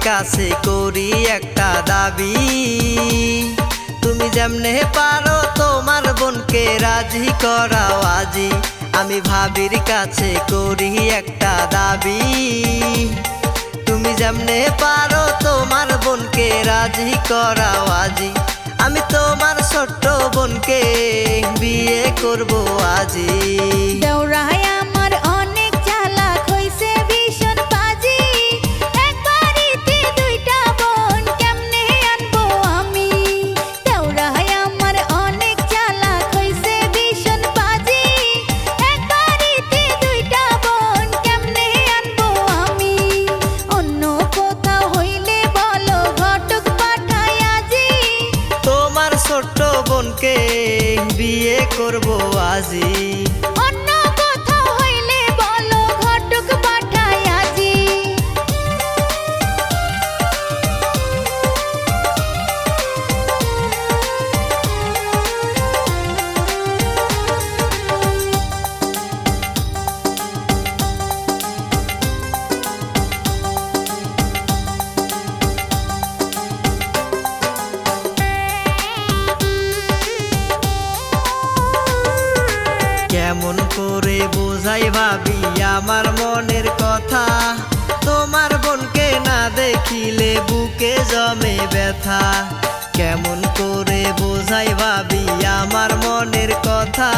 কাছে করি একটা দাবি, তুমি যেমনে পারো তোমার বোনকে রাজি করাও আজি। আমি ভাবির কাছে করি একটা দাবি, তুমি যেমনে পারো তোমার বোনকে রাজি করাও আজি। আমি তোমার ছোট্ট বোনকে বিয়ে করব আজি। দেওরাই আমার অনেক চালাক হইছে ভীষণ বাজি, এক বাড়িতে দুইটা বোন কেমনে আনবো আমি। দেওরাই আমার অনেক চালাক হইছে ভীষণ বাজি, এক বাড়িতে দুইটা বোন কেমনে আনবো আমি। অন্য কোথাও হইলে বলো ঘটক পাঠাই আজি, তোমার ছোট্ট বোনকে বিয়ে করব আজি। অন্য কোথাও হইলে বলো ঘটক পাঠাই আজি। কেমন করে বোঝাই ভাবি আমার মনের কথা, তোমার বোনকে না দেখিলে বুকে জমে ব্যথা। কেমন করে বোঝাই ভাবি আমার মনের কথা,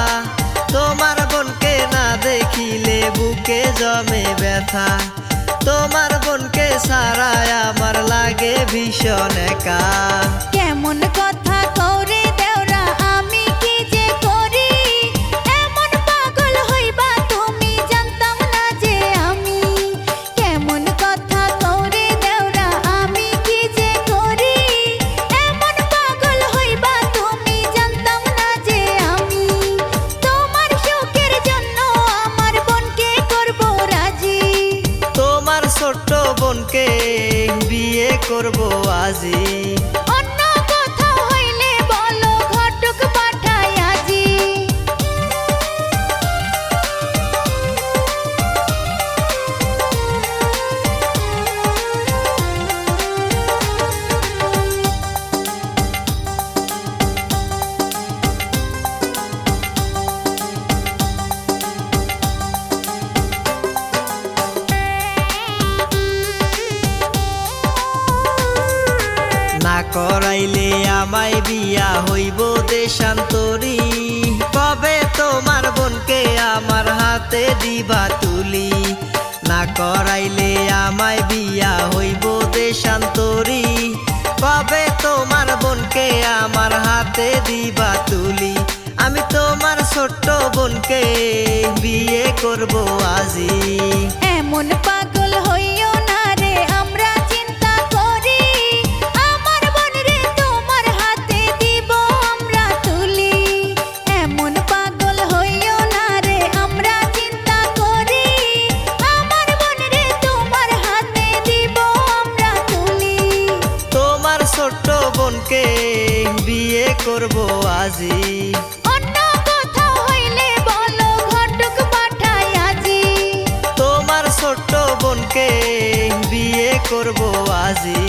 তোমার বোনকে না দেখিলে বুকে জমে ব্যথা। তোমার বোনকে ছাড়াই আমার লাগে ভীষণ একা। কেমন কথা কওরে দেওরা আমি কি যে করি, এমন পাগল হইবা তুমি জানতাম না যে আমি। কেমন কথা কওরে দেওরা আমি কি যে করি, এমন পাগল হইবা তুমি জানতাম না যে আমি। তোমার সুখের জন্য আমার বোনকে করব রাজি, তোমার ছোট্ট বোনকে বিয়ে করব আজি। অন্য কোথাও হইলে বলো ঘটক পাঠাই আজি। না করাইলে আমায় বিয়া হইব দেশান্তরী, কবে তোমার বোনকে আমার হাতে দিবা তুলি। না করাইলে আমায় বিয়া হইব দেশান্তরী, কবে তোমার বোনকে আমার হাতে দিবা তুলি। আমি তোমার ছোট্ট বোনকে বিয়ে করব আজি। এমন পাগল হইও না রে আমরা চিন্তা করি, আমার বোন রে তোমার হাতে দিব আমরা তুলি। এমন পাগল হইও না রে আমরা চিন্তা করি, আমার বোন রে তোমার হাতে দিব আমরা তুলি। তোমার ছোট্ট বোনকে বিয়ে করব আজি। অন্য কোথাও হইলে বলো ঘটক পাঠাই আজি, তোমার ছোট্ট বোনকে বিয়ে করব আজি।